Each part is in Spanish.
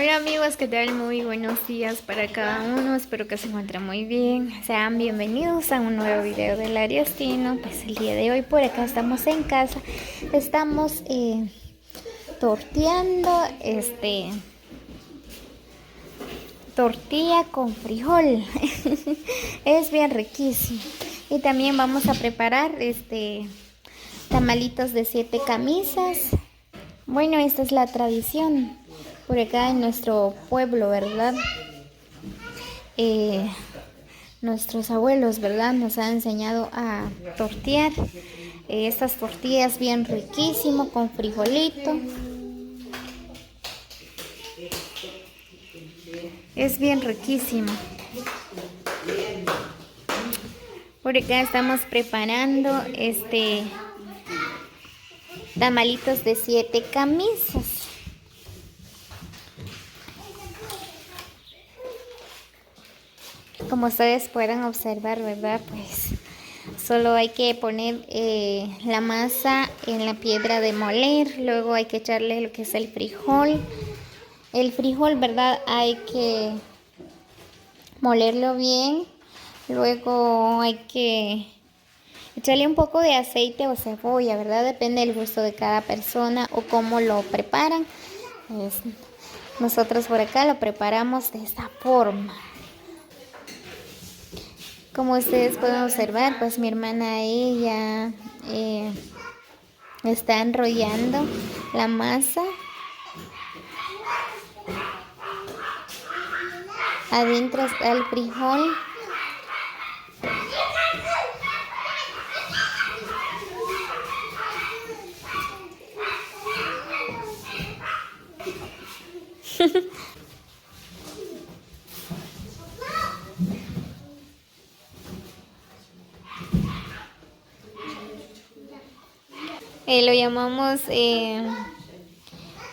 Hola amigos, ¿qué tal? Muy buenos días para cada uno, espero que se encuentren muy bien. Sean bienvenidos a un nuevo video del Ariostino. Pues el día de hoy por acá estamos en casa, estamos torteando tortilla con frijol. Es bien riquísimo. Y también vamos a preparar tamalitos de 7 camisas. Bueno, esta es la tradición por acá en nuestro pueblo, ¿verdad? Nuestros abuelos, ¿verdad? Nos han enseñado a tortear estas tortillas bien riquísimo con frijolito. Es bien riquísimo. Por acá estamos preparando tamalitos de 7 camisas. Como ustedes pueden observar, ¿verdad? Pues solo hay que poner la masa en la piedra de moler. Luego hay que echarle lo que es el frijol. El frijol, ¿verdad? Hay que molerlo bien. Luego hay que echarle un poco de aceite o cebolla, ¿verdad? Depende del gusto de cada persona o cómo lo preparan. Pues, nosotros por acá lo preparamos de esta forma. Como ustedes pueden observar, pues mi hermana, ella está enrollando la masa. Adentro está el frijol. Lo llamamos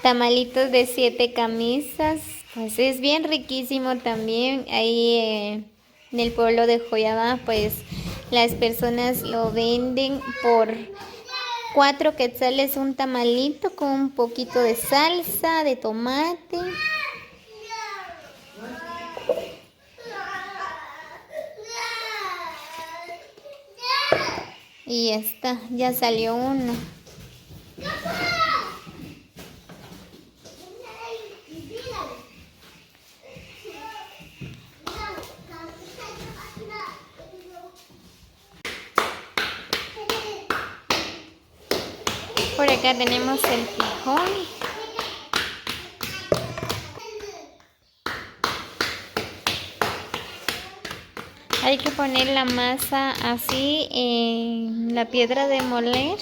tamalitos de 7 camisas. Pues es bien riquísimo también. Ahí en el pueblo de Joyabá, pues las personas lo venden por 4 quetzales un tamalito con un poquito de salsa, de tomate. Y ya está, ya salió uno. Por acá tenemos el frijol. Hay que poner la masa así en la piedra de moler.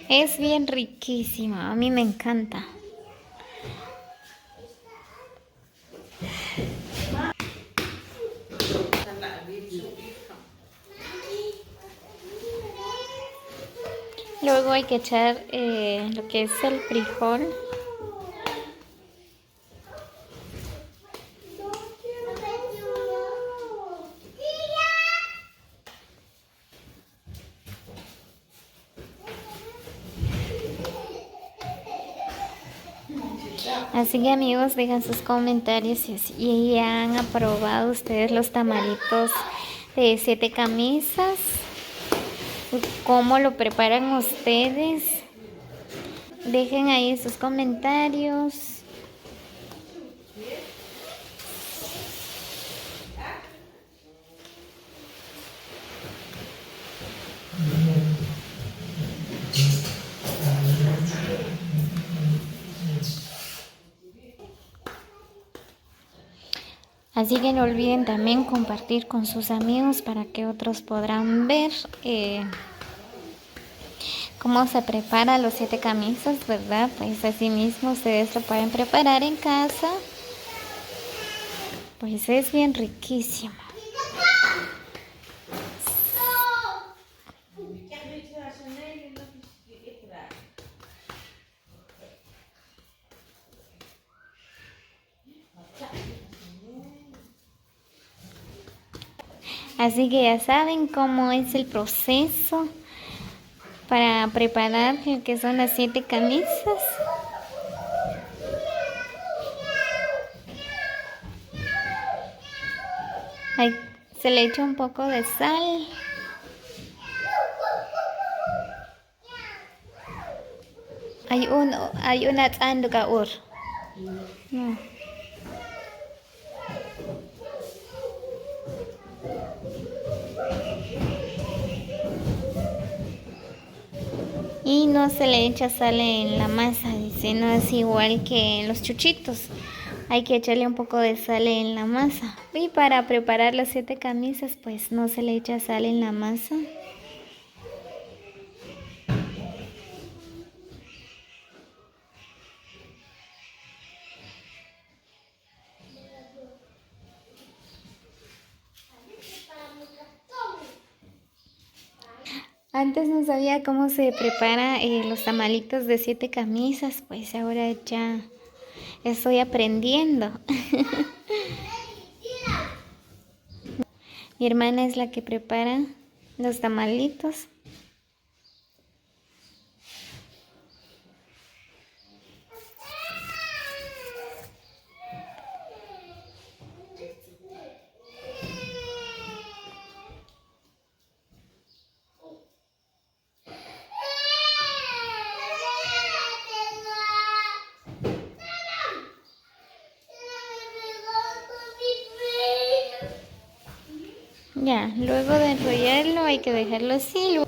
Es bien riquísimo, a mí me encanta. Luego hay que echar lo que es el frijol. Así que amigos, dejan sus comentarios si ya han aprobado ustedes los tamalitos de 7 camisas. ¿Cómo lo preparan ustedes? Dejen ahí sus comentarios. Así que no olviden también compartir con sus amigos para que otros podrán ver cómo se prepara los 7 camisas, ¿verdad? Pues así mismo ustedes lo pueden preparar en casa. Pues es bien riquísimo. Así que ya saben cómo es el proceso para preparar lo que son las 7 camisas. Ahí se le echa un poco de sal. Hay una tsanduka ur. Y no se le echa sal en la masa, dice, no es igual que en los chuchitos. Hay que echarle un poco de sal en la masa. Y para preparar las 7 camisas, pues no se le echa sal en la masa. Antes no sabía cómo se prepara los tamalitos de 7 camisas, pues ahora ya estoy aprendiendo. Mi hermana es la que prepara los tamalitos. Ya, luego de enrollarlo hay que dejarlo así.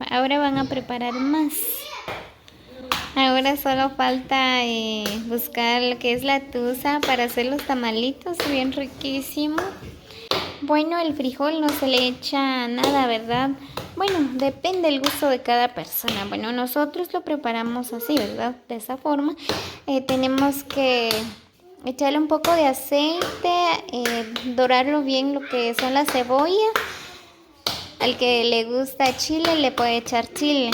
Ahora van a preparar más. Ahora solo falta buscar lo que es la tusa para hacer los tamalitos, bien riquísimo. Bueno, el frijol no se le echa nada, ¿verdad? Bueno, depende del gusto de cada persona. Bueno, nosotros lo preparamos así, ¿verdad? De esa forma. Tenemos que echarle un poco de aceite, dorarlo bien lo que son las cebollas. Al que le gusta chile, le puede echar chile.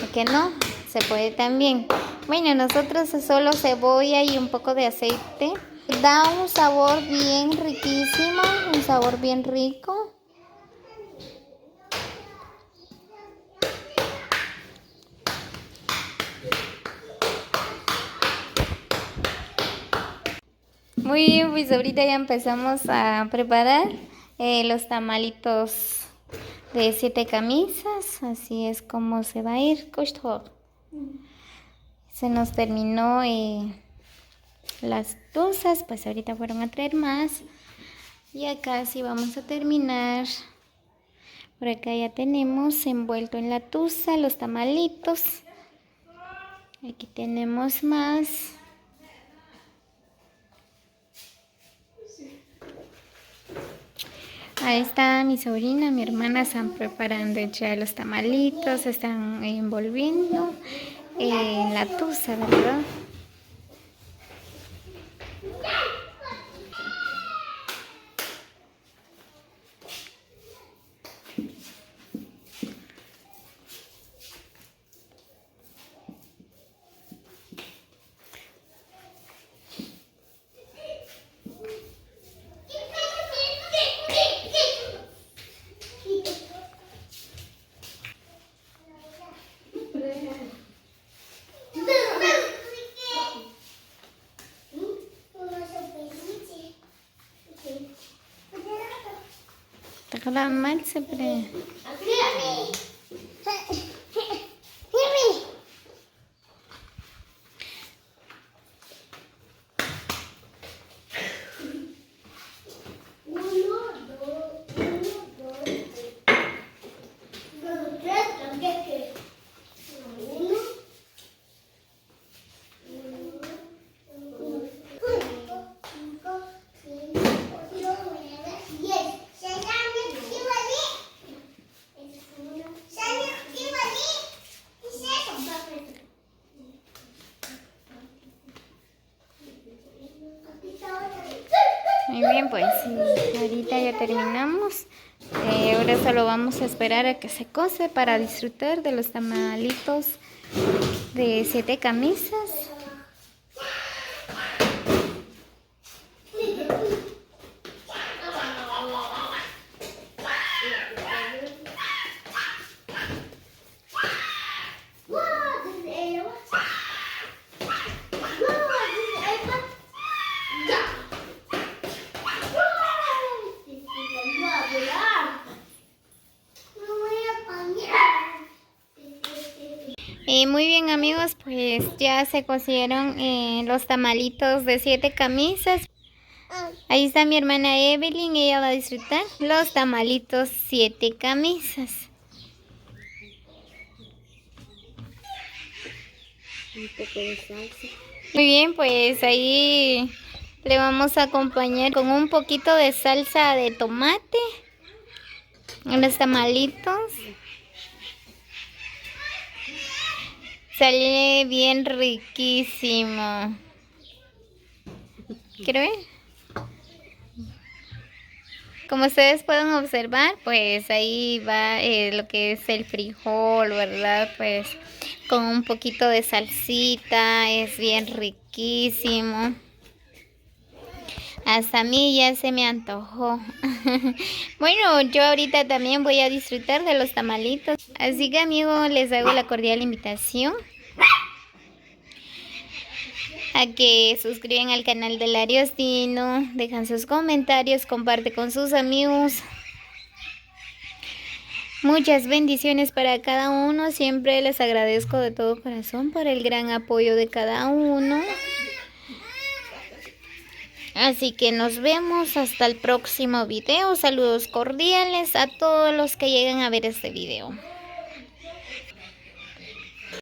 Al que no, se puede también. Bueno, nosotros es solo cebolla y un poco de aceite. Da un sabor bien riquísimo, un sabor bien rico. Muy bien, pues ahorita ya empezamos a preparar los tamalitos de 7 camisas. Así es como se va a ir. Se nos terminó las tuzas, pues ahorita fueron a traer más. Y acá sí vamos a terminar. Por acá ya tenemos envuelto en la tuza los tamalitos. Aquí tenemos más. Ahí está mi sobrina, mi hermana están preparando ya los tamalitos, están envolviendo en la tuza, ¿verdad? Takala mal siempre. Muy bien, pues sí, ahorita ya terminamos. Ahora solo vamos a esperar a que se cose para disfrutar de los tamalitos de 7 camisas. Muy bien, amigos, pues ya se cocieron los tamalitos de 7 camisas. Ahí está mi hermana Evelyn, ella va a disfrutar los tamalitos 7 camisas. Un poco de salsa. Muy bien, pues ahí le vamos a acompañar con un poquito de salsa de tomate a los tamalitos. Sale bien riquísimo. ¿Quiero ver? Como ustedes pueden observar, pues ahí va lo que es el frijol, ¿verdad? Pues con un poquito de salsita, es bien riquísimo. Hasta a mí ya se me antojó. Bueno, yo ahorita también voy a disfrutar de los tamalitos. Así que, amigos, les hago la cordial invitación a que suscriban al canal de Lariostino, dejan sus comentarios, comparte con sus amigos. Muchas bendiciones para cada uno. Siempre les agradezco de todo corazón por el gran apoyo de cada uno. Así que nos vemos hasta el próximo video. Saludos cordiales a todos los que lleguen a ver este video.